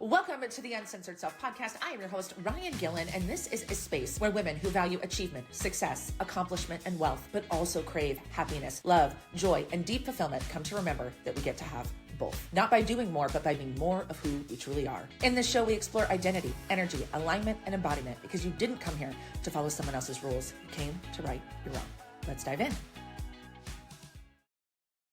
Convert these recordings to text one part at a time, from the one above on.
Welcome to the Uncensored Self Podcast. I am your host, Ryan Gillen, and this is a space where women who value achievement, success, accomplishment, and wealth, but also crave happiness, love, joy, and deep fulfillment come to remember that we get to have both. Not by doing more, but by being more of who we truly are. In this show, we explore identity, energy, alignment, and embodiment because you didn't come here to follow someone else's rules. You came to right your own. Let's dive in.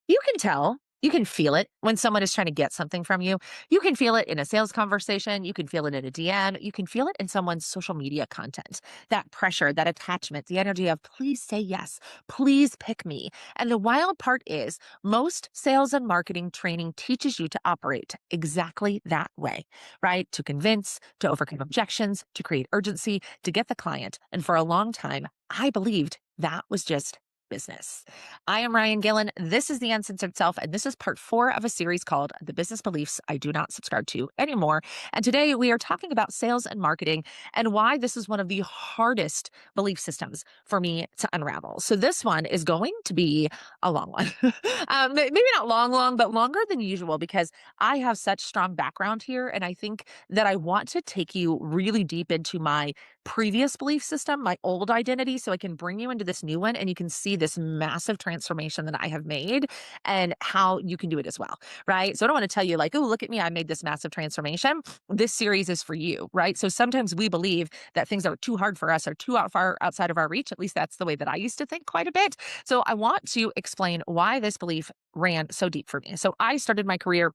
You can tell. You can feel it when someone is trying to get something from you. You can feel it in a sales conversation. You can feel it in a DM. You can feel it in someone's social media content. That pressure, that attachment, the energy of please say yes, please pick me. And the wild part is most sales and marketing training teaches you to operate exactly that way, right? To convince, to overcome objections, to create urgency, to get the client. And for a long time, I believed that was just business. I am Ryan Gillen. This is The Uncensored Self, and this is part 4 of a series called The Business Beliefs I Do Not Subscribe to Anymore. And today we are talking about sales and marketing and why this is one of the hardest belief systems for me to unravel. So this one is going to be a long one. Maybe not long, but longer than usual because I have such strong background here. And I think that I want to take you really deep into my previous belief system, my old identity, so I can bring you into this new one and you can see this massive transformation that I have made and how you can do it as well, right? So I don't want to tell you like, oh, look at me, I made this massive transformation. This series is for you, right? So sometimes we believe that things are too hard for us or too far outside of our reach. At least that's the way that I used to think quite a bit. So I want to explain why this belief ran so deep for me. So I started my career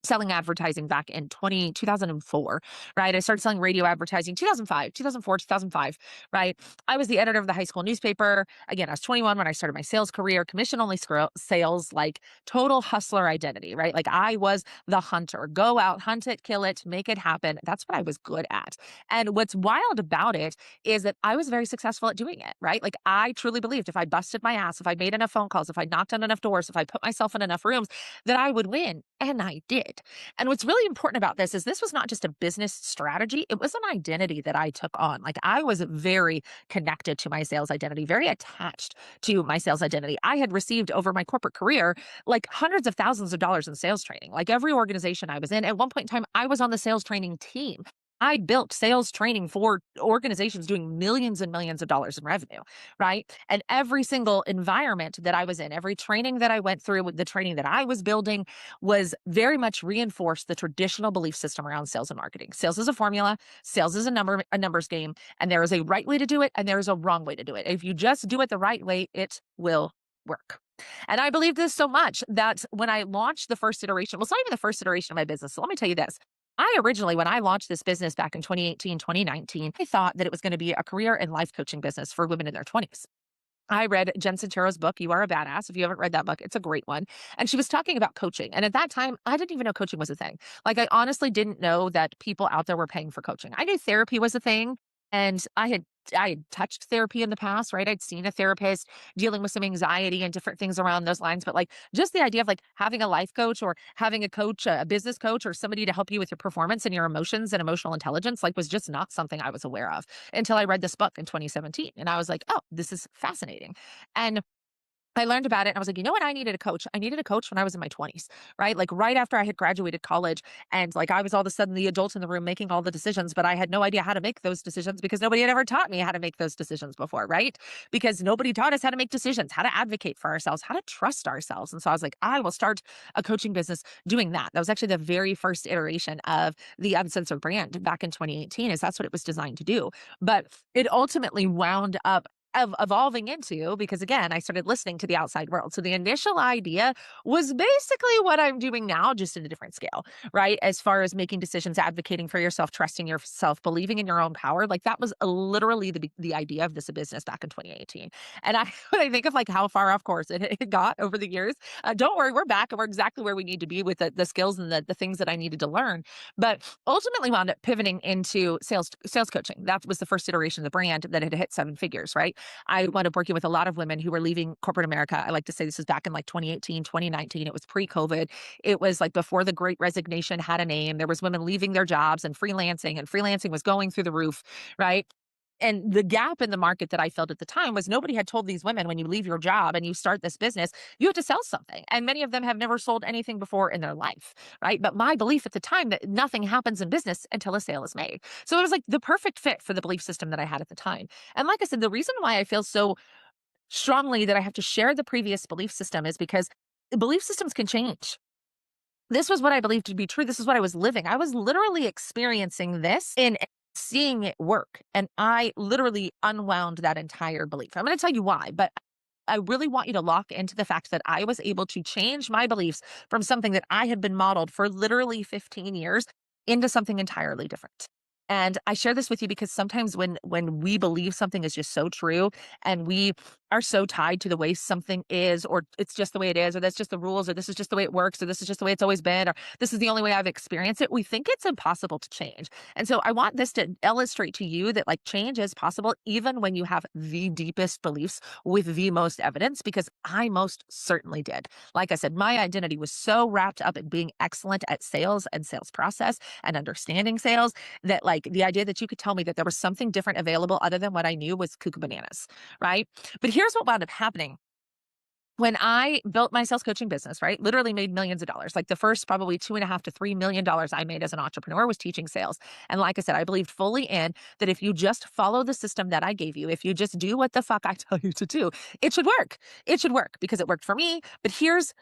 selling advertising back in 2004, right? I started selling radio advertising 2005, right? I was the editor of the high school newspaper. Again, I was 21 when I started my sales career, commission only sales, like total hustler identity, right? Like I was the hunter, go out, hunt it, kill it, make it happen. That's what I was good at. And what's wild about it is that I was very successful at doing it, right? Like I truly believed if I busted my ass, if I made enough phone calls, if I knocked on enough doors, if I put myself in enough rooms, that I would win. And I did. And what's really important about this is this was not just a business strategy. It was an identity that I took on. Like I was very connected to my sales identity, very attached to my sales identity. I had received over my corporate career, like hundreds of thousands of dollars in sales training. Like every organization I was in, at one point in time, I was on the sales training team. I built sales training for organizations doing millions and millions of dollars in revenue, right? And every single environment that I was in, every training that I went through, the training that I was building was very much reinforced the traditional belief system around sales and marketing. Sales is a formula, sales is a numbers game, and there is a right way to do it and there is a wrong way to do it. If you just do it the right way, it will work. And I believed this so much that when I launched the first iteration, well, it's not even the first iteration of my business. So let me tell you this. I originally, when I launched this business back in 2018, 2019, I thought that it was going to be a career and life coaching business for women in their 20s. I read Jen Sincero's book, You Are a Badass. If you haven't read that book, it's a great one. And she was talking about coaching. And at that time, I didn't even know coaching was a thing. Like I honestly didn't know that people out there were paying for coaching. I knew therapy was a thing. And I had touched therapy in the past, right? I'd seen a therapist dealing with some anxiety and different things around those lines. But like just the idea of like having a life coach or having a coach, a business coach, or somebody to help you with your performance and your emotions and emotional intelligence, like was just not something I was aware of until I read this book in 2017. And I was like, oh, this is fascinating. And I learned about it and I was like, you know what? I needed a coach. I needed a coach when I was in my 20s, right? Like right after I had graduated college and like I was all of a sudden the adult in the room making all the decisions, but I had no idea how to make those decisions because nobody had ever taught me how to make those decisions before, right? Because nobody taught us how to make decisions, how to advocate for ourselves, how to trust ourselves. And so I was like, I will start a coaching business doing that. That was actually the very first iteration of the Uncensored brand back in 2018, is that's what it was designed to do. But it ultimately wound up evolving into, because again, I started listening to the outside world. So the initial idea was basically what I'm doing now, just in a different scale, right? As far as making decisions, advocating for yourself, trusting yourself, believing in your own power. Like that was literally the idea of this business back in 2018. And when I think of like how far off course it got over the years, don't worry, we're back and we're exactly where we need to be with the skills and the things that I needed to learn. But ultimately wound up pivoting into sales coaching. That was the first iteration of the brand that had hit 7 figures, right? I wound up working with a lot of women who were leaving corporate America. I like to say this was back in like 2018, 2019. It was pre-COVID. It was like before the Great Resignation had a name. There was women leaving their jobs and freelancing was going through the roof, right? And the gap in the market that I felt at the time was nobody had told these women, when you leave your job and you start this business, you have to sell something. And many of them have never sold anything before in their life, right? But my belief at the time that nothing happens in business until a sale is made. So it was like the perfect fit for the belief system that I had at the time. And like I said, the reason why I feel so strongly that I have to share the previous belief system is because belief systems can change. This was what I believed to be true. This is what I was living. I was literally experiencing this and seeing it work. And I literally unwound that entire belief. I'm going to tell you why, but I really want you to lock into the fact that I was able to change my beliefs from something that I had been modeled for literally 15 years into something entirely different. And I share this with you because sometimes when we believe something is just so true and we are so tied to the way something is, or it's just the way it is, or that's just the rules, or this is just the way it works, or this is just the way it's always been, or this is the only way I've experienced it, we think it's impossible to change. And so I want this to illustrate to you that like change is possible even when you have the deepest beliefs with the most evidence, because I most certainly did. Like I said, my identity was so wrapped up in being excellent at sales and sales process and understanding sales that like the idea that you could tell me that there was something different available other than what I knew was cuckoo bananas, right? But here's what wound up happening when I built my sales coaching business, right? Literally made millions of dollars. Like the first probably 2.5 to $3 million I made as an entrepreneur was teaching sales. And like I said, I believed fully in that if you just follow the system that I gave you, if you just do what the fuck I tell you to do, it should work. It should work because it worked for me. But here's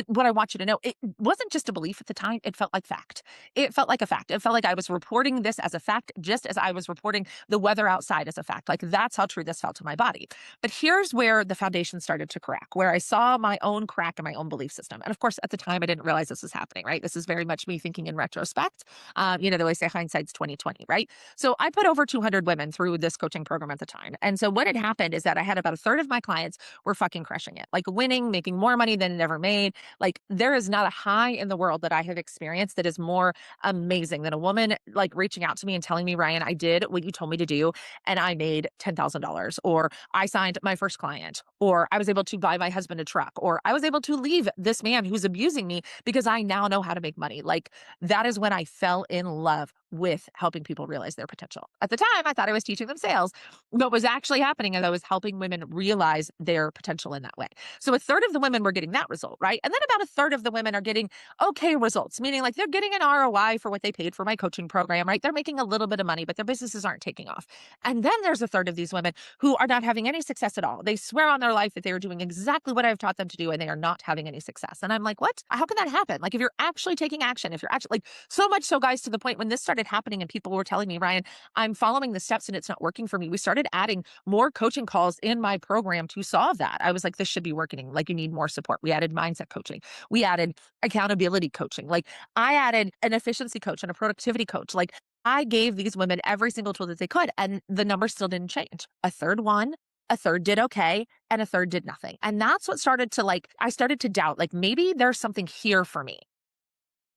what I want you to know. It wasn't just a belief at the time. It felt like fact. It felt like a fact. It felt like I was reporting this as a fact, just as I was reporting the weather outside as a fact. Like that's how true this felt to my body. But here's where the foundation started to crack, where I saw my own crack in my own belief system. And of course, at the time, I didn't realize this was happening, right? This is very much me thinking in retrospect. The way I say hindsight's 2020, right? So I put over 200 women through this coaching program at the time. And so what had happened is that I had about a third of my clients were fucking crushing it, like winning, making more money than it ever made. Like there is not a high in the world that I have experienced that is more amazing than a woman like reaching out to me and telling me, Ryan, I did what you told me to do and I made $10,000, or I signed my first client, or I was able to buy my husband a truck, or I was able to leave this man who's abusing me because I now know how to make money. Like that is when I fell in love with helping people realize their potential. At the time, I thought I was teaching them sales. What was actually happening is I was helping women realize their potential in that way. So a third of the women were getting that result, right? And then about a third of the women are getting okay results, meaning like they're getting an ROI for what they paid for my coaching program, right? They're making a little bit of money, but their businesses aren't taking off. And then there's a third of these women who are not having any success at all. They swear on their life that they are doing exactly what I've taught them to do and they are not having any success. And I'm like, what? How can that happen? Like if you're actually taking action, if you're actually like so much so guys to the point when this started happening and people were telling me, Ryan, I'm following the steps and it's not working for me. We started adding more coaching calls in my program to solve that. I was like, this should be working. Like you need more support. We added mindset coaching. We added accountability coaching. Like I added an efficiency coach and a productivity coach. Like I gave these women every single tool that they could, and the numbers still didn't change. A third won, a third did okay, and a third did nothing. And that's what started to I started to doubt, like maybe there's something here for me.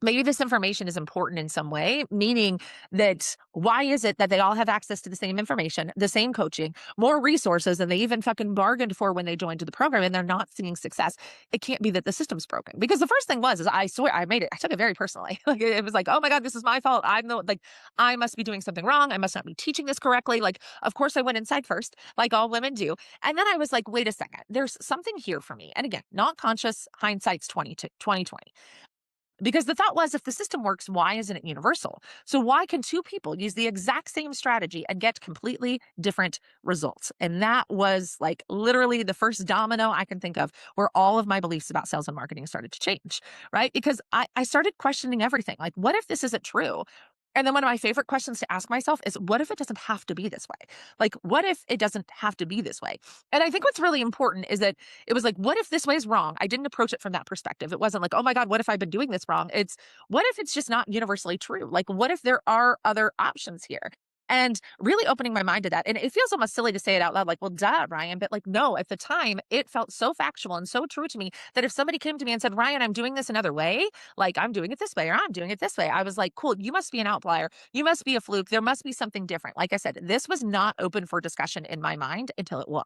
Maybe this information is important in some way, meaning that why is it that they all have access to the same information, the same coaching, more resources than they even fucking bargained for when they joined the program and they're not seeing success? It can't be that the system's broken. Because the first thing is I swear I made it, I took it very personally. Like it was like, oh my God, this is my fault. I must be doing something wrong. I must not be teaching this correctly. Like, of course I went inside first, like all women do. And then I was like, wait a second, there's something here for me. And again, not conscious, hindsight's 2020. Because the thought was, if the system works, why isn't it universal? So why can two people use the exact same strategy and get completely different results? And that was like literally the first domino I can think of where all of my beliefs about sales and marketing started to change, right? Because I started questioning everything. Like, what if this isn't true? And then one of my favorite questions to ask myself is, what if it doesn't have to be this way? Like, what if it doesn't have to be this way? And I think what's really important is that it was like, what if this way is wrong? I didn't approach it from that perspective. It wasn't like, oh my God, what if I've been doing this wrong? It's what if it's just not universally true? Like, what if there are other options here? And really opening my mind to that. And it feels almost silly to say it out loud, like, well, duh, Ryan. But like, no, at the time, it felt so factual and so true to me that if somebody came to me and said, Ryan, I'm doing this another way, like I'm doing it this way or I'm doing it this way, I was like, cool, you must be an outlier. You must be a fluke. There must be something different. Like I said, this was not open for discussion in my mind until it was.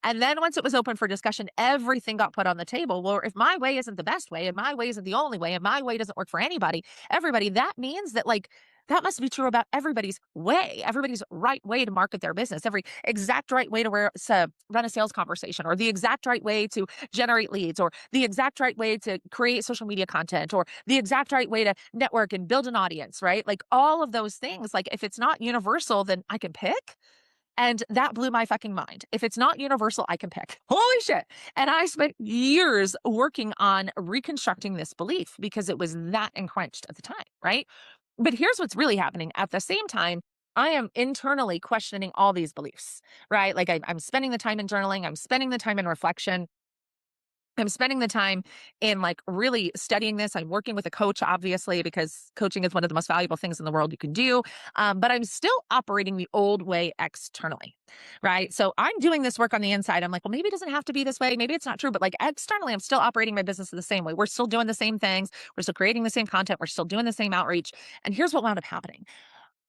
And then once it was open for discussion, everything got put on the table. Well, if my way isn't the best way and my way isn't the only way and my way doesn't work for everybody, that means that like, That must be true about everybody's right way to market their business, every exact right way to run a sales conversation, or the exact right way to generate leads, or the exact right way to create social media content, or the exact right way to network and build an audience, right? Like all of those things, like if it's not universal, then I can pick. And that blew my fucking mind. If it's not universal, I can pick. Holy shit. And I spent years working on reconstructing this belief because it was that entrenched at the time, right? But here's what's really happening. At the same time, I am internally questioning all these beliefs, right? Like I'm spending the time in journaling, I'm spending the time in reflection. I'm spending the time in like really studying this. I'm working with a coach, obviously, because coaching is one of the most valuable things in the world you can do. But I'm still operating the old way externally, right? So I'm doing this work on the inside. I'm like, well, maybe it doesn't have to be this way. Maybe it's not true. But like externally, I'm still operating my business the same way. We're still doing the same things. We're still creating the same content. We're still doing the same outreach. And here's what wound up happening.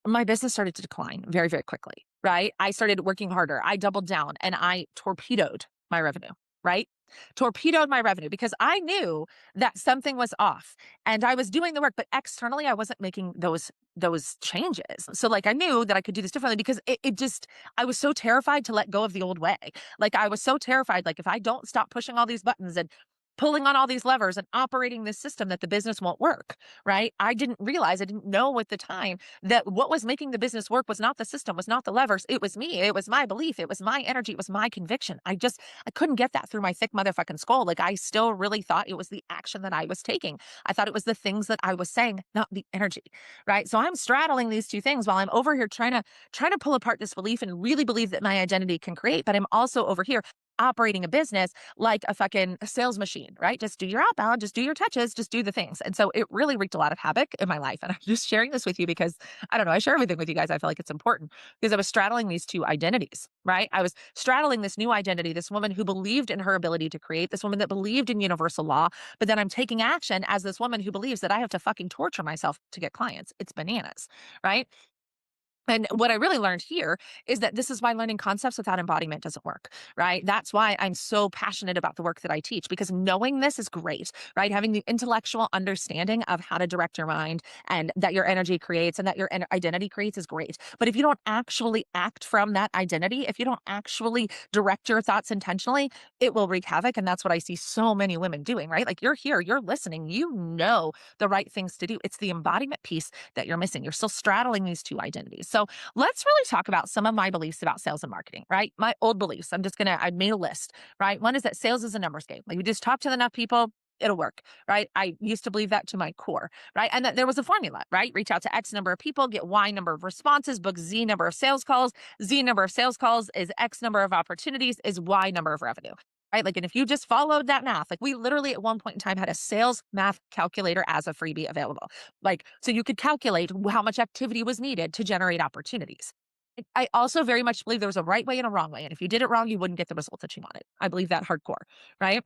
My business started to decline very, very quickly, right? I started working harder. I doubled down and I torpedoed my revenue, right? Torpedoed my revenue because I knew that something was off and I was doing the work, but externally I wasn't making those changes. So like I knew that I could do this differently because it just I was so terrified to let go of the old way. Like I was so terrified, like if I don't stop pushing all these buttons and pulling on all these levers and operating this system that the business won't work, right? I didn't realize, I didn't know at the time that what was making the business work was not the system, was not the levers. It was me. It was my belief. It was my energy. It was my conviction. I couldn't get that through my thick motherfucking skull. Like I still really thought it was the action that I was taking. I thought it was the things that I was saying, not the energy, right? So I'm straddling these two things while I'm over here trying to pull apart this belief and really believe that my identity can create. But I'm also over here operating a business like a fucking sales machine, right? Just do your outbound, just do your touches, just do the things. And so it really wreaked a lot of havoc in my life. And I'm just sharing this with you because I don't know, I share everything with you guys. I feel like it's important because I was straddling these two identities, right? I was straddling this new identity, this woman who believed in her ability to create, this woman that believed in universal law, but then I'm taking action as this woman who believes that I have to fucking torture myself to get clients. It's bananas, right? And what I really learned here is that this is why learning concepts without embodiment doesn't work, right? That's why I'm so passionate about the work that I teach because knowing this is great, right? Having the intellectual understanding of how to direct your mind and that your energy creates and that your identity creates is great. But if you don't actually act from that identity, if you don't actually direct your thoughts intentionally, it will wreak havoc. And that's what I see so many women doing, right? Like you're here, you're listening, you know the right things to do. It's the embodiment piece that you're missing. You're still straddling these two identities. So let's really talk about some of my beliefs about sales and marketing, right? My old beliefs. I made a list, right? One is that sales is a numbers game. Like you just talk to enough people, it'll work, right? I used to believe that to my core, right? And that there was a formula, right? Reach out to X number of people, get Y number of responses, book Z number of sales calls. Z number of sales calls is X number of opportunities, is Y number of revenue. Right. Like, and if you just followed that math, like we literally at one point in time had a sales math calculator as a freebie available. Like, so you could calculate how much activity was needed to generate opportunities. I also very much believe there was a right way and a wrong way. And if you did it wrong, you wouldn't get the result that you wanted. I believe that hardcore. Right.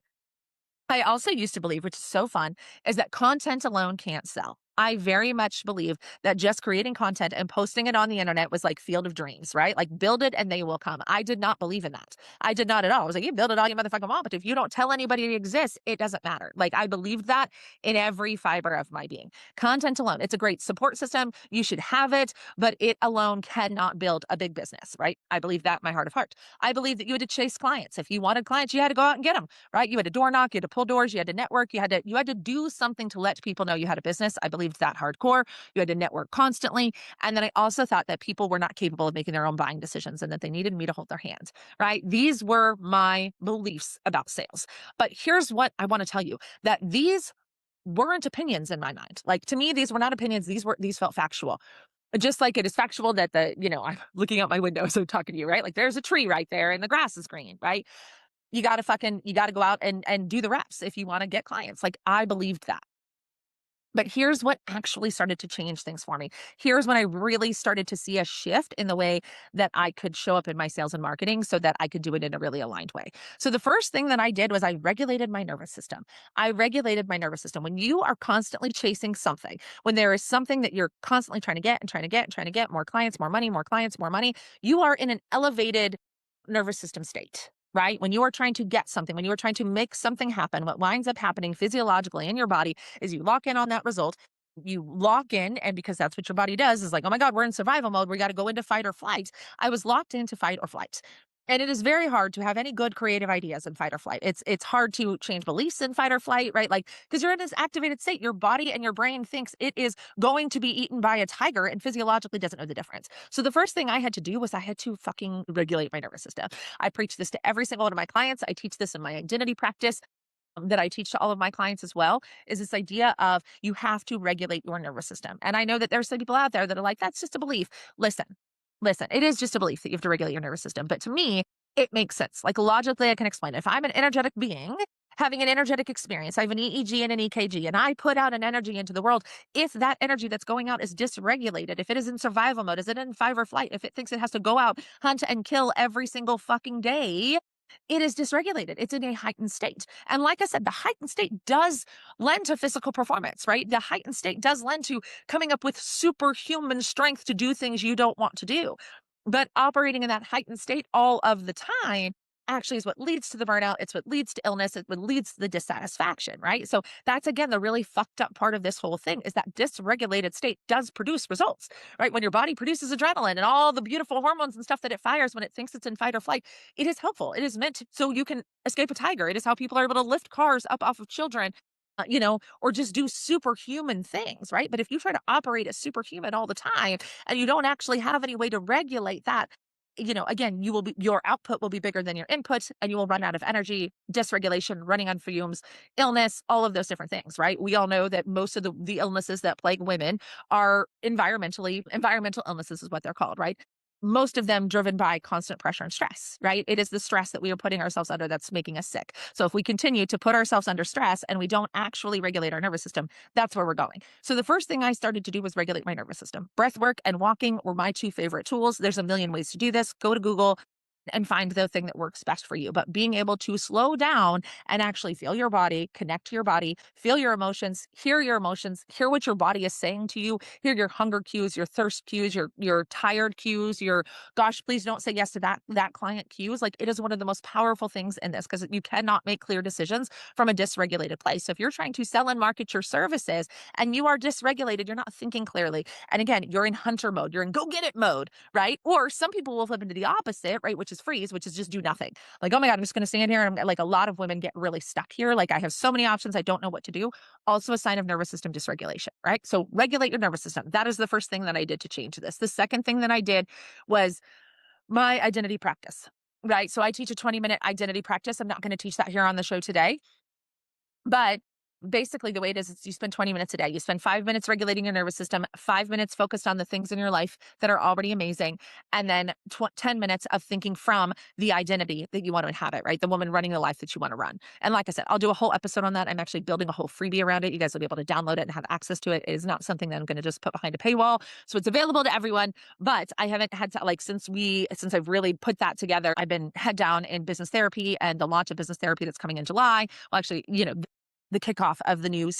I also used to believe, which is so fun, is that content alone can't sell. I very much believe that just creating content and posting it on the internet was like field of dreams, right? Like build it and they will come. I did not believe in that. I did not at all. I was like, you build it all you motherfucking want, but if you don't tell anybody it exists, it doesn't matter. Like I believed that in every fiber of my being. Content alone, it's a great support system. You should have it, but it alone cannot build a big business, right? I believe that in my heart of heart. I believe that you had to chase clients. If you wanted clients, you had to go out and get them, right? You had to door knock, you had to pull doors, you had to network, you had to do something to let people know you had a business. I believed that hardcore. You had to network constantly. And then I also thought that people were not capable of making their own buying decisions and that they needed me to hold their hand, right? These were my beliefs about sales. But here's what I want to tell you, that these weren't opinions in my mind. Like to me, these were not opinions. These felt factual. Just like it is factual that I'm looking out my window, so talking to you, right? Like there's a tree right there and the grass is green, right? You gotta go out and do the reps if you want to get clients. Like I believed that. But here's what actually started to change things for me. Here's when I really started to see a shift in the way that I could show up in my sales and marketing so that I could do it in a really aligned way. So the first thing that I did was I regulated my nervous system. I regulated my nervous system. When you are constantly chasing something, when there is something that you're constantly trying to get and trying to get and trying to get more clients, more money, more clients, more money, you are in an elevated nervous system state. Right? When you are trying to get something, when you are trying to make something happen, what winds up happening physiologically in your body is you lock in on that result. you lock in, and because that's what your body does, is like, oh my God, we're in survival mode. We got to go into fight or flight. I was locked into fight or flight. And it is very hard to have any good creative ideas in fight or flight. It's hard to change beliefs in fight or flight, right? Like, because you're in this activated state, your body and your brain thinks it is going to be eaten by a tiger and physiologically doesn't know the difference. So the first thing I had to do was I had to fucking regulate my nervous system. I preach this to every single one of my clients. I teach this in my identity practice that I teach to all of my clients as well, is this idea of you have to regulate your nervous system. And I know that there's some people out there that are like, that's just a belief. Listen, listen, it is just a belief that you have to regulate your nervous system. But to me, it makes sense. Like logically, I can explain it. If I'm an energetic being having an energetic experience, I have an EEG and an EKG, and I put out an energy into the world. If that energy that's going out is dysregulated, if it is in survival mode, is it in fight or flight, if it thinks it has to go out, hunt and kill every single fucking day, it is dysregulated. It's in a heightened state. And like I said, the heightened state does lend to physical performance, right? The heightened state does lend to coming up with superhuman strength to do things you don't want to do. But operating in that heightened state all of the time actually is what leads to the burnout. It's what leads to illness. It's what leads to the dissatisfaction, right? So that's again the really fucked up part of this whole thing is that dysregulated state does produce results, right? When your body produces adrenaline and all the beautiful hormones and stuff that it fires when it thinks it's in fight or flight, it is helpful. It is meant to, so you can escape a tiger. It is how people are able to lift cars up off of children. Or just do superhuman things, right? But if you try to operate as superhuman all the time and you don't actually have any way to regulate that, again, your output will be bigger than your input and you will run out of energy, dysregulation, running on fumes, illness, all of those different things, right? We all know that most of the illnesses that plague women are environmental illnesses is what they're called, right? Most of them driven by constant pressure and stress, right? It is the stress that we are putting ourselves under that's making us sick. So if we continue to put ourselves under stress and we don't actually regulate our nervous system, that's where we're going. So the first thing I started to do was regulate my nervous system. Breath work and walking were my two favorite tools. There's a million ways to do this. Go to Google and find the thing that works best for you. But being able to slow down and actually feel your body, connect to your body, feel your emotions, hear what your body is saying to you, hear your hunger cues, your thirst cues, your tired cues, your gosh, please don't say yes to that client cues. Like it is one of the most powerful things in this because you cannot make clear decisions from a dysregulated place. So if you're trying to sell and market your services and you are dysregulated, you're not thinking clearly. And again, you're in hunter mode, you're in go get it mode, right? Or some people will flip into the opposite, right? Which is freeze, which is just do nothing. Like, oh my God, I'm just going to stand here. And like a lot of women get really stuck here. Like I have so many options. I don't know what to do. Also a sign of nervous system dysregulation, right? So regulate your nervous system. That is the first thing that I did to change this. The second thing that I did was my identity practice, right? So I teach a 20-minute identity practice. I'm not going to teach that here on the show today. But basically, the way it is you spend 20 minutes a day. You spend 5 minutes regulating your nervous system, 5 minutes focused on the things in your life that are already amazing, and then 10 minutes of thinking from the identity that you want to inhabit, right? The woman running the life that you want to run. And like I said, I'll do a whole episode on that. I'm actually building a whole freebie around it. You guys will be able to download it and have access to it. It is not something that I'm going to just put behind a paywall. So it's available to everyone. But I haven't had to, like, since I've really put that together, I've been head down in business therapy and the launch of business therapy that's coming in July. Well, actually, the kickoff of the new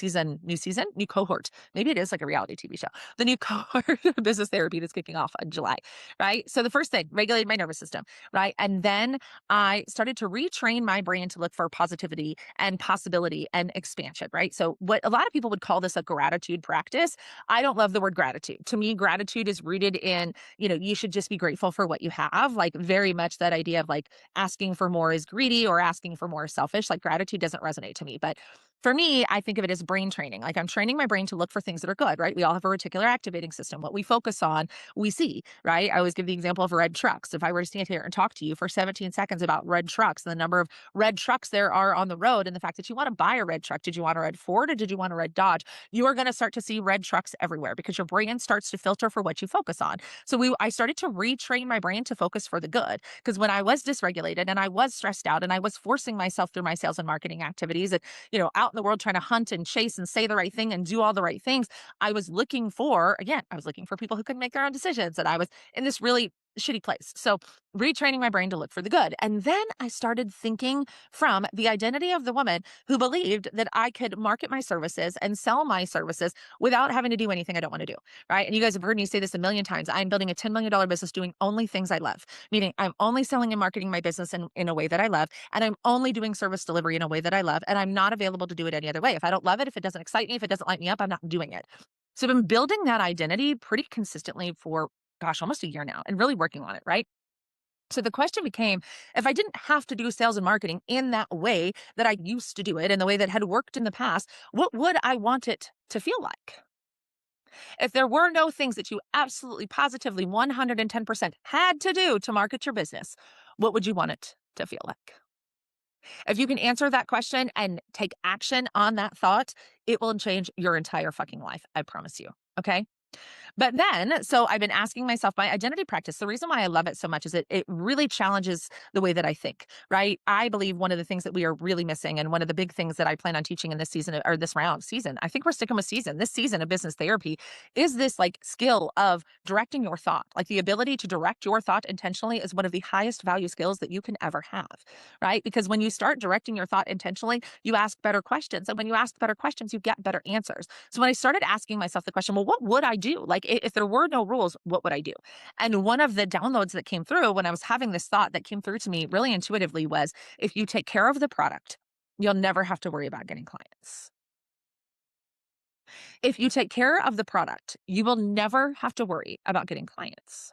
cohort. Maybe it is like a reality TV show. The new cohort of business therapy that's kicking off in July, right? So the first thing, regulate my nervous system, right? And then I started to retrain my brain to look for positivity and possibility and expansion, right? So what a lot of people would call this a gratitude practice. I don't love the word gratitude. To me, gratitude is rooted in, you should just be grateful for what you have. Like very much that idea of like asking for more is greedy or asking for more is selfish. Like gratitude doesn't resonate to me. But for me, I think of it as brain training. Like I'm training my brain to look for things that are good, right? We all have a reticular activating system. What we focus on, we see, right? I always give the example of red trucks. If I were to stand here and talk to you for 17 seconds about red trucks and the number of red trucks there are on the road and the fact that you want to buy a red truck, did you want a red Ford or did you want a red Dodge? You are going to start to see red trucks everywhere because your brain starts to filter for what you focus on. So I started to retrain my brain to focus for the good because when I was dysregulated and I was stressed out and I was forcing myself through my sales and marketing activities and out in the world trying to hunt and chase and say the right thing and do all the right things. I was looking for people who could make their own decisions. And I was in this really shitty place. So retraining my brain to look for the good. And then I started thinking from the identity of the woman who believed that I could market my services and sell my services without having to do anything I don't want to do. Right. And you guys have heard me say this a million times. I'm building a $10 million business doing only things I love, meaning I'm only selling and marketing my business in a way that I love. And I'm only doing service delivery in a way that I love. And I'm not available to do it any other way. If I don't love it, if it doesn't excite me, if it doesn't light me up, I'm not doing it. So I've been building that identity pretty consistently for, gosh, almost a year now and really working on it, right? So the question became, if I didn't have to do sales and marketing in that way that I used to do it, in the way that had worked in the past, what would I want it to feel like? If there were no things that you absolutely positively 110% had to do to market your business, what would you want it to feel like? If you can answer that question and take action on that thought, it will change your entire fucking life. I promise you. Okay. But then, so I've been asking myself my identity practice. The reason why I love it so much is it really challenges the way that I think, right? I believe one of the things that we are really missing, and one of the big things that I plan on teaching in this season or this round season, I think we're sticking with season, this season of business therapy is this like skill of directing your thought. Like the ability to direct your thought intentionally is one of the highest value skills that you can ever have, right? Because when you start directing your thought intentionally, you ask better questions. And when you ask better questions, you get better answers. So when I started asking myself the question, well, what would I do? Like if there were no rules, what would I do? And one of the downloads that came through when I was having this thought that came through to me really intuitively was, if you take care of the product, you'll never have to worry about getting clients. If you take care of the product, you will never have to worry about getting clients.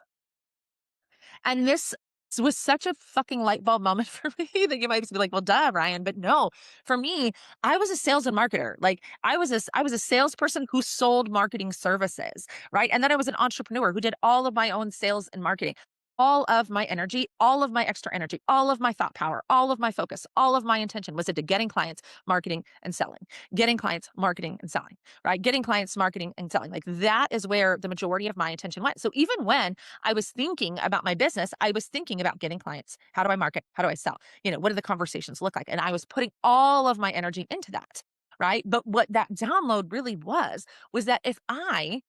And this was such a fucking light bulb moment for me that you might be like, well, duh, Ryan. But no, for me, I was a sales and marketer. Like I was a salesperson who sold marketing services, right? And then I was an entrepreneur who did all of my own sales and marketing. All of my energy, all of my extra energy, all of my thought power, all of my focus, all of my intention was into getting clients, marketing, and selling. Getting clients, marketing, and selling, right? Getting clients, marketing, and selling. Like that is where the majority of my attention went. So even when I was thinking about my business, I was thinking about getting clients. How do I market? How do I sell? What do the conversations look like? And I was putting all of my energy into that. Right. But what that download really was that if I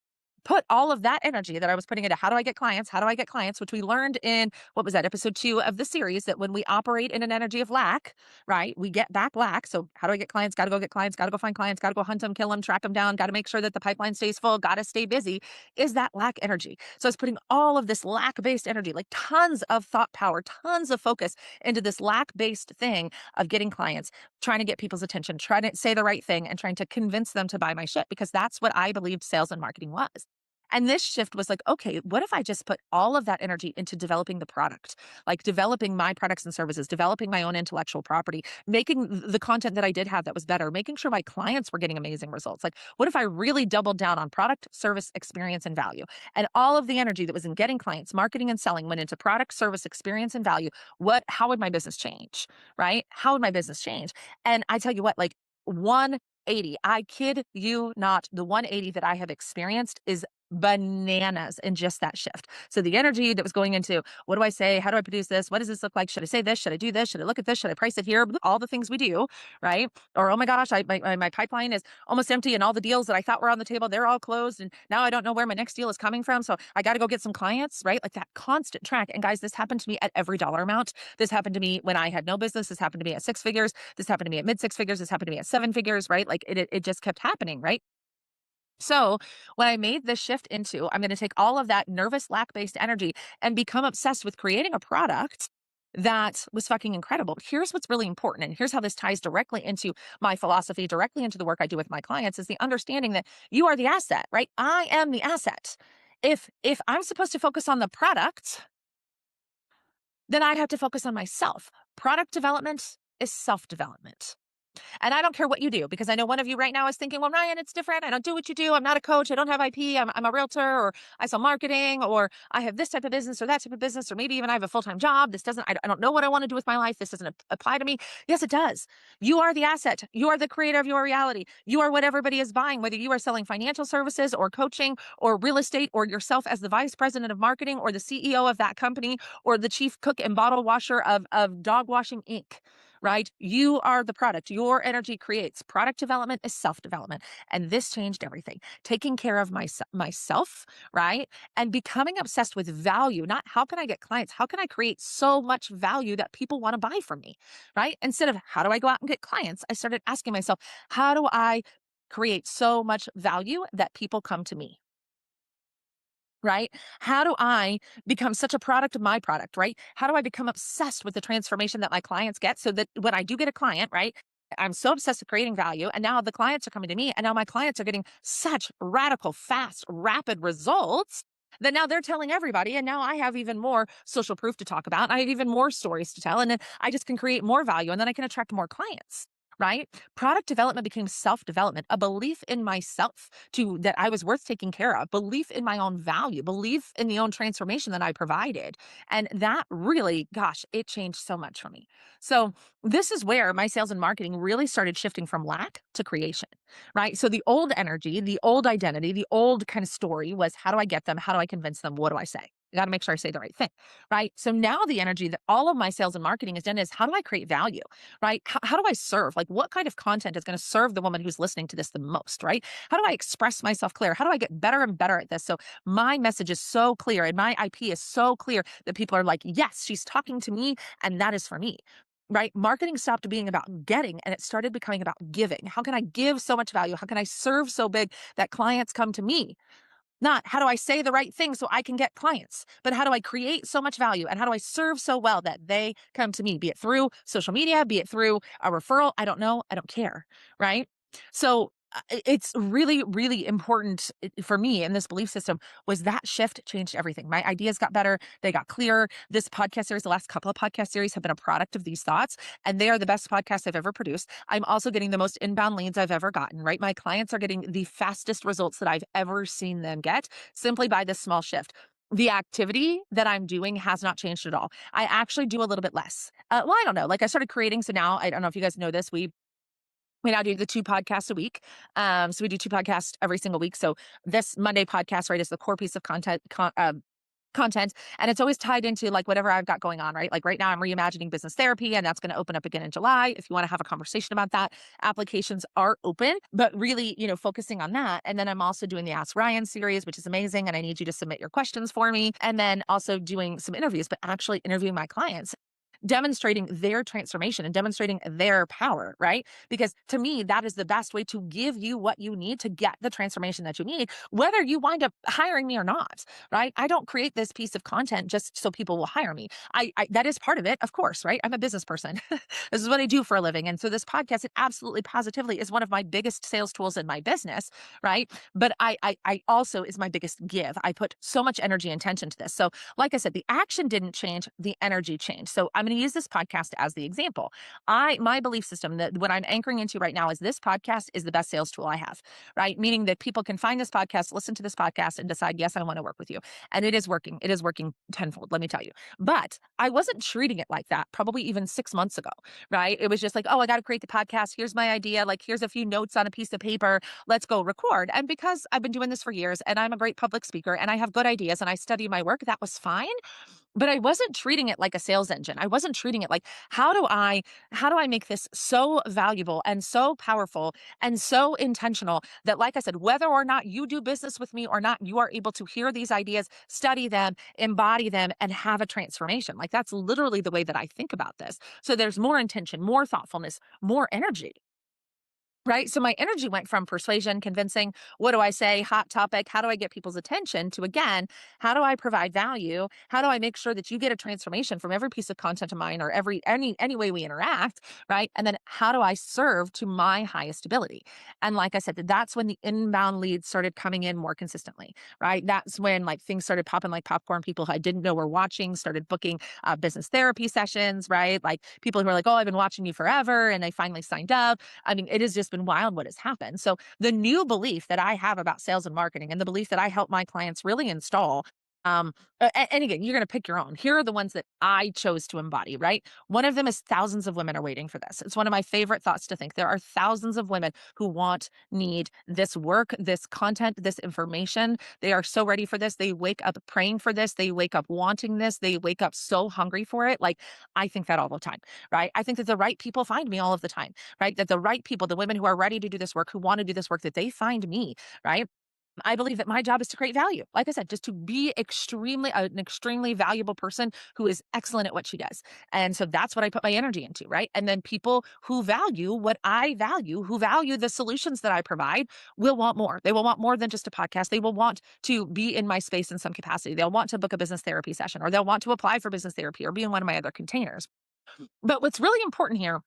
put all of that energy that I was putting into how do I get clients? How do I get clients? Which we learned in what was that, episode 2 of the series, that when we operate in an energy of lack, right, we get back lack. So how do I get clients? Got to go get clients, got to go find clients, got to go hunt them, kill them, track them down, got to make sure that the pipeline stays full, got to stay busy. Is that lack energy? So I was putting all of this lack based energy, like tons of thought power, tons of focus into this lack based thing of getting clients, trying to get people's attention, trying to say the right thing and trying to convince them to buy my shit, because that's what I believed sales and marketing was. And this shift was like, okay, what if I just put all of that energy into developing the product, like developing my products and services, developing my own intellectual property, making the content that I did have that was better, making sure my clients were getting amazing results. Like, what if I really doubled down on product, service, experience, and value? And all of the energy that was in getting clients, marketing, and selling went into product, service, experience, and value. How would my business change? Right? How would my business change? And I tell you what, like, 180, I kid you not, the 180 that I have experienced is bananas in just that shift. So the energy that was going into, what do I say? How do I produce this? What does this look like? Should I say this? Should I do this? Should I look at this? Should I price it here? All the things we do, right? Or, oh my gosh, my pipeline is almost empty and all the deals that I thought were on the table, they're all closed. And now I don't know where my next deal is coming from. So I got to go get some clients, right? Like that constant track. And guys, this happened to me at every dollar amount. This happened to me when I had no business. This happened to me at 6 figures. This happened to me at mid 6 figures. This happened to me at 7 figures, right? Like it just kept happening, right? So when I made this shift into, I'm going to take all of that nervous lack based energy and become obsessed with creating a product that was fucking incredible. Here's what's really important. And here's how this ties directly into my philosophy, directly into the work I do with my clients, is the understanding that you are the asset, right? I am the asset. If I'm supposed to focus on the product, then I'd have to focus on myself. Product development is self development. And I don't care what you do, because I know one of you right now is thinking, well, Ryan, it's different. I don't do what you do. I'm not a coach. I don't have IP. I'm a realtor, or I sell marketing, or I have this type of business or that type of business, or maybe even I have a full-time job. I don't know what I want to do with my life. This doesn't apply to me. Yes, it does. You are the asset. You are the creator of your reality. You are what everybody is buying, whether you are selling financial services or coaching or real estate, or yourself as the vice president of marketing or the CEO of that company or the chief cook and bottle washer of Dog Washing Inc., right? You are the product. Your energy creates. Product development is self development. And this changed everything. Taking care of myself, right? And becoming obsessed with value, not how can I get clients? How can I create so much value that people want to buy from me, right? Instead of how do I go out and get clients, I started asking myself, how do I create so much value that people come to me? Right? How do I become such a product of my product, right? How do I become obsessed with the transformation that my clients get, so that when I do get a client, right? I'm so obsessed with creating value. And now the clients are coming to me. And now my clients are getting such radical, fast, rapid results that now they're telling everybody. And now I have even more social proof to talk about. I have even more stories to tell. And then I just can create more value and then I can attract more clients. Right. Product development became self development, a belief in myself to that I was worth taking care of, belief in my own value, belief in the own transformation that I provided. And that really, gosh, it changed so much for me. So this is where my sales and marketing really started shifting from lack to creation, right? So the old energy, the old identity, the old kind of story was how do I get them? How do I convince them? What do I say? I got to make sure I say the right thing, right? So now the energy that all of my sales and marketing is done is how do I create value, right? How do I serve? Like what kind of content is going to serve the woman who's listening to this the most, right? How do I express myself clear? How do I get better and better at this? So my message is so clear and my IP is so clear that people are like, yes, she's talking to me and that is for me. Right? Marketing stopped being about getting and it started becoming about giving. How can I give so much value? How can I serve so big that clients come to me? Not how do I say the right thing so I can get clients, but how do I create so much value and how do I serve so well that they come to me, be it through social media, be it through a referral? I don't know. I don't care. Right. So it's really, really important for me in this belief system was that shift changed everything. My ideas got better. They got clearer. This podcast series, the last couple of podcast series have been a product of these thoughts and they are the best podcasts I've ever produced. I'm also getting the most inbound leads I've ever gotten, right? My clients are getting the fastest results that I've ever seen them get simply by this small shift. The activity that I'm doing has not changed at all. I actually do a little bit less. Well, I don't know. Like I started creating. So now I don't know if you guys know this. We now do the 2 podcasts a week. So we do 2 podcasts every single week. So this Monday podcast, right, is the core piece of content, and it's always tied into, like, whatever I've got going on, right? Like, right now, I'm reimagining business therapy, and that's gonna open up again in July. If you wanna have a conversation about that, applications are open, but really, focusing on that, and then I'm also doing the Ask Ryan series, which is amazing, and I need you to submit your questions for me, and then also doing some interviews, but actually interviewing my clients demonstrating their transformation and demonstrating their power, right? Because to me, that is the best way to give you what you need to get the transformation that you need, whether you wind up hiring me or not, right? I don't create this piece of content just so people will hire me. I that is part of it, of course, right? I'm a business person. This is what I do for a living. And so this podcast, it absolutely positively is one of my biggest sales tools in my business, right? But I also is my biggest give. I put so much energy and attention to this. So like I said, the action didn't change, the energy changed. So I'm going to use this podcast as the example. My belief system that what I'm anchoring into right now is this podcast is the best sales tool I have, right? Meaning that people can find this podcast, listen to this podcast and decide, yes, I want to work with you. And it is working. It is working tenfold, let me tell you. But I wasn't treating it like that probably even 6 months ago, right? It was just like, oh, I got to create the podcast. Here's my idea. Like, here's a few notes on a piece of paper. Let's go record. And because I've been doing this for years and I'm a great public speaker and I have good ideas and I study my work, that was fine. But I wasn't treating it like a sales engine. I wasn't treating it like, how do I make this so valuable and so powerful and so intentional that, like I said, whether or not you do business with me or not, you are able to hear these ideas, study them, embody them, and have a transformation. Like that's literally the way that I think about this. So there's more intention, more thoughtfulness, more energy. Right. So my energy went from persuasion, convincing, what do I say, hot topic, how do I get people's attention to, again, how do I provide value? How do I make sure that you get a transformation from every piece of content of mine or any way we interact, right? And then how do I serve to my highest ability? And like I said, that's when the inbound leads started coming in more consistently, right? That's when like things started popping like popcorn. People who I didn't know were watching started booking business therapy sessions, right? Like people who are like, oh, I've been watching you forever, and they finally signed up. I mean, it has just been wild what has happened. So the new belief that I have about sales and marketing and the belief that I help my clients really install. And again, you're going to pick your own. Here are the ones that I chose to embody, right? One of them is thousands of women are waiting for this. It's one of my favorite thoughts to think. There are thousands of women who need this work, this content, this information. They are so ready for this. They wake up praying for this. They wake up wanting this. They wake up so hungry for it. Like, I think that all the time, right? I think that the right people find me all of the time, right? That the right people, the women who are ready to do this work, who want to do this work, that they find me, right? I believe that my job is to create value. Like I said, just to be an extremely valuable person who is excellent at what she does. And so that's what I put my energy into, right? And then people who value what I value, who value the solutions that I provide, will want more. They will want more than just a podcast. They will want to be in my space in some capacity. They'll want to book a business therapy session, or they'll want to apply for business therapy or be in one of my other containers. But what's really important here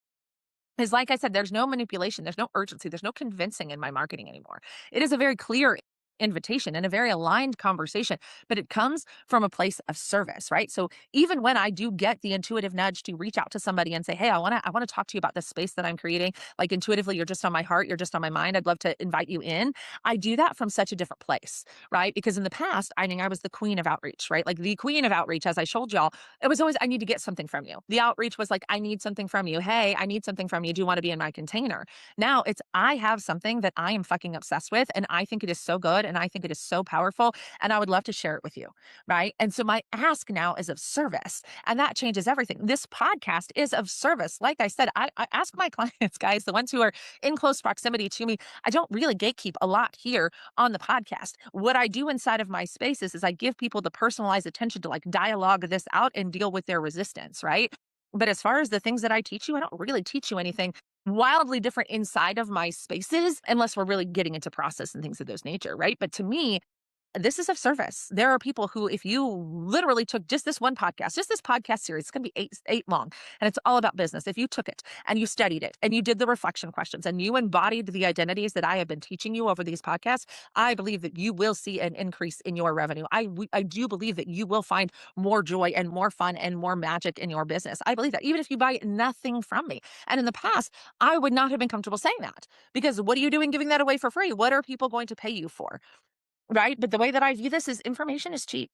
is like I said, there's no manipulation, there's no urgency, there's no convincing in my marketing anymore. It is a very clear invitation and a very aligned conversation, but it comes from a place of service, right? So even when I do get the intuitive nudge to reach out to somebody and say, "Hey, I want to talk to you about this space that I'm creating. Like intuitively, you're just on my heart, you're just on my mind. I'd love to invite you in." I do that from such a different place, right? Because in the past, I mean, I was the queen of outreach, right? Like the queen of outreach, as I showed y'all, it was always, I need to get something from you. The outreach was like, I need something from you. Hey, I need something from you. Do you want to be in my container? Now it's, I have something that I am fucking obsessed with, and I think it is so good, and I think it is so powerful, and I would love to share it with you. Right. And so my ask now is of service, and that changes everything. This podcast is of service. Like I said, I ask my clients, guys, the ones who are in close proximity to me, I don't really gatekeep a lot here on the podcast. What I do inside of my spaces is I give people the personalized attention to like dialogue this out and deal with their resistance, right? But as far as the things that I teach you, I don't really teach you anything wildly different inside of my spaces unless we're really getting into process and things of those nature, right? But to me, this is of service. There are people who, if you literally took just this one podcast, just this podcast series, it's going to be eight long, and it's all about business. If you took it and you studied it and you did the reflection questions and you embodied the identities that I have been teaching you over these podcasts, I believe that you will see an increase in your revenue. I do believe that you will find more joy and more fun and more magic in your business. I believe that even if you buy nothing from me. And in the past, I would not have been comfortable saying that, because what are you doing giving that away for free? What are people going to pay you for? Right? But the way that I view this is information is cheap.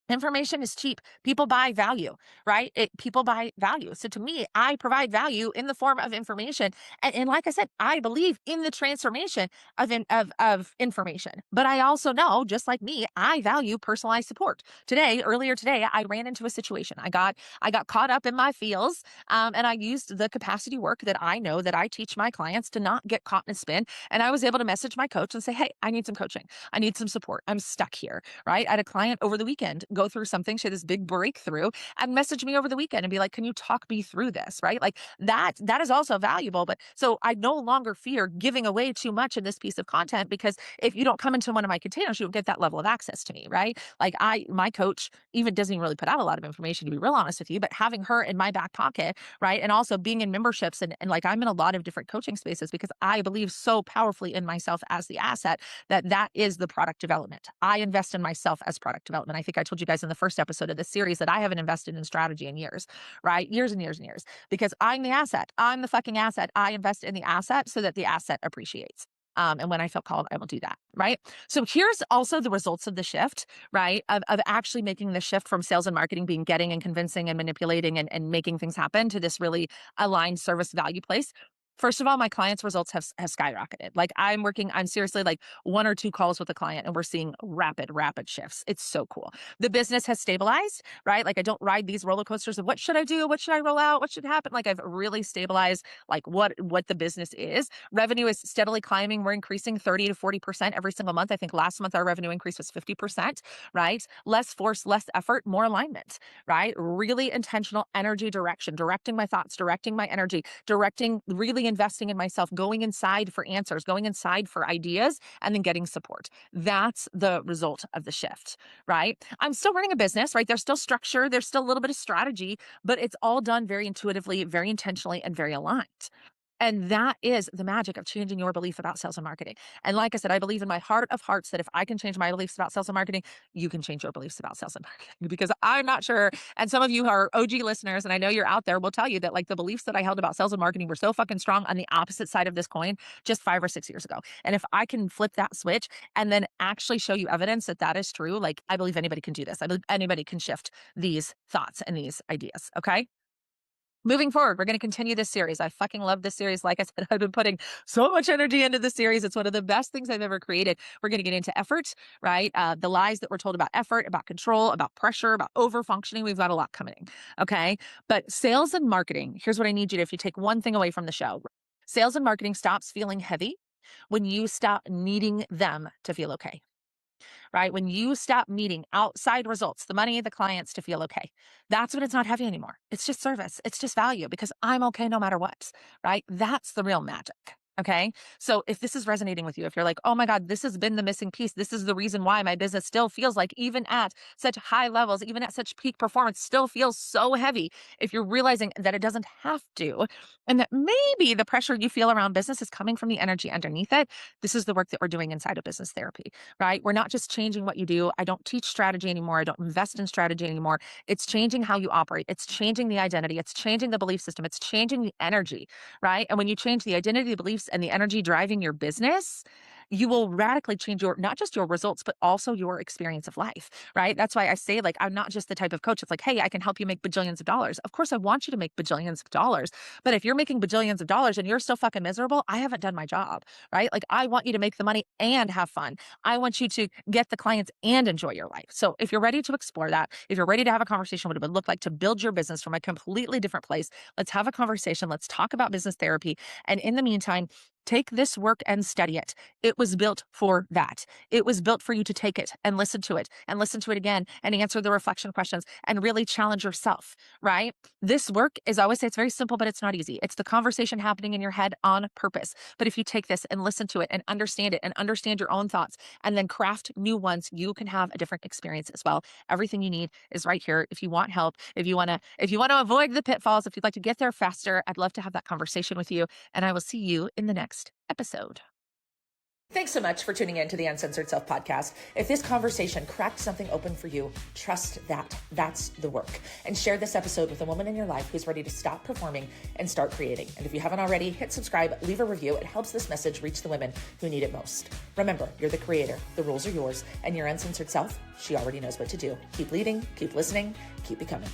Information is cheap. People buy value, right? People buy value. So to me, I provide value in the form of information. And like I said, I believe in the transformation of information. But I also know, just like me, I value personalized support. Earlier today, I ran into a situation. I got caught up in my feels, and I used the capacity work that I know that I teach my clients to not get caught in a spin. And I was able to message my coach and say, "Hey, I need some coaching. I need some support. I'm stuck here." Right? I had a client over the weekend go through something. She had this big breakthrough and message me over the weekend and be like, "Can you talk me through this?" Right? Like that is also valuable. But so I no longer fear giving away too much in this piece of content, because if you don't come into one of my containers, you don't get that level of access to me. Right? Like my coach even doesn't even really put out a lot of information, to be real honest with you, but having her in my back pocket, right? And also being in memberships, and like I'm in a lot of different coaching spaces because I believe so powerfully in myself as the asset, that is the product development. I invest in myself as product development. I think I told you guys in the first episode of this series that I haven't invested in strategy in years, right? Years and years and years, because I'm the asset. I'm the fucking asset. I invest in the asset so that the asset appreciates. And when I feel called, I will do that, right? So here's also the results of the shift, right? Of actually making the shift from sales and marketing being getting and convincing and manipulating and making things happen to this really aligned service value place. First of all, my clients' results have skyrocketed. Like I'm seriously like one or two calls with a client and we're seeing rapid shifts. It's so cool. The business has stabilized, right? Like I don't ride these roller coasters of what should I do? What should I roll out? What should happen? Like I've really stabilized like what the business is. Revenue is steadily climbing. We're increasing 30 to 40% every single month. I think last month our revenue increase was 50%, right? Less force, less effort, more alignment, right? Really intentional energy direction, directing my thoughts, directing my energy, directing, really investing in myself, going inside for answers, going inside for ideas, and then getting support. That's the result of the shift, right? I'm still running a business, right? There's still structure, there's still a little bit of strategy, but it's all done very intuitively, very intentionally, and very aligned. And that is the magic of changing your belief about sales and marketing. And like I said, I believe in my heart of hearts that if I can change my beliefs about sales and marketing, you can change your beliefs about sales and marketing. Because I'm not sure, and some of you are OG listeners, and I know you're out there, will tell you that like the beliefs that I held about sales and marketing were so fucking strong on the opposite side of this coin just 5 or 6 years ago. And if I can flip that switch and then actually show you evidence that that is true, like I believe anybody can do this. I believe anybody can shift these thoughts and these ideas. Okay. Moving forward, we're going to continue this series. I fucking love this series. Like I said, I've been putting so much energy into this series. It's one of the best things I've ever created. We're going to get into effort, right? The lies that we're told about effort, about control, about pressure, about over functioning. We've got a lot coming. Okay. But sales and marketing, here's what I need you to, if you take one thing away from the show, sales and marketing stops feeling heavy when you stop needing them to feel okay, right? When you stop needing outside results, the money, the clients to feel okay, that's when it's not heavy anymore. It's just service. It's just value because I'm okay no matter what, right? That's the real magic. Okay. So if this is resonating with you, if you're like, oh my God, this has been the missing piece, this is the reason why my business still feels like, even at such high levels, even at such peak performance, still feels so heavy. If you're realizing that it doesn't have to, and that maybe the pressure you feel around business is coming from the energy underneath it, this is the work that we're doing inside of business therapy, right? We're not just changing what you do. I don't teach strategy anymore. I don't invest in strategy anymore. It's changing how you operate. It's changing the identity. It's changing the belief system. It's changing the energy, right? And when you change the identity, the beliefs, and the energy driving your business, you will radically change your, not just your results, but also your experience of life, right? That's why I say, like, I'm not just the type of coach. It's like, hey, I can help you make bajillions of dollars. Of course, I want you to make bajillions of dollars. But if you're making bajillions of dollars and you're still fucking miserable, I haven't done my job, right? Like, I want you to make the money and have fun. I want you to get the clients and enjoy your life. So if you're ready to explore that, if you're ready to have a conversation, what it would look like to build your business from a completely different place, let's have a conversation. Let's talk about business therapy. And in the meantime, take this work and study it. It was built for that. It was built for you to take it and listen to it again and answer the reflection questions and really challenge yourself, right? This work is, I always say, it's very simple, but it's not easy. It's the conversation happening in your head on purpose. But if you take this and listen to it and understand your own thoughts and then craft new ones, you can have a different experience as well. Everything you need is right here. If you want help, if you want to avoid the pitfalls, if you'd like to get there faster, I'd love to have that conversation with you. And I will see you in the next episode. Thanks so much for tuning in to the Uncensored Self podcast. If this conversation cracked something open for you, trust that. That's the work. And share this episode with a woman in your life who's ready to stop performing and start creating. And if you haven't already, hit subscribe, leave a review. It helps this message reach the women who need it most. Remember, you're the creator. The rules are yours. And your uncensored self, she already knows what to do. Keep leading, keep listening, keep becoming.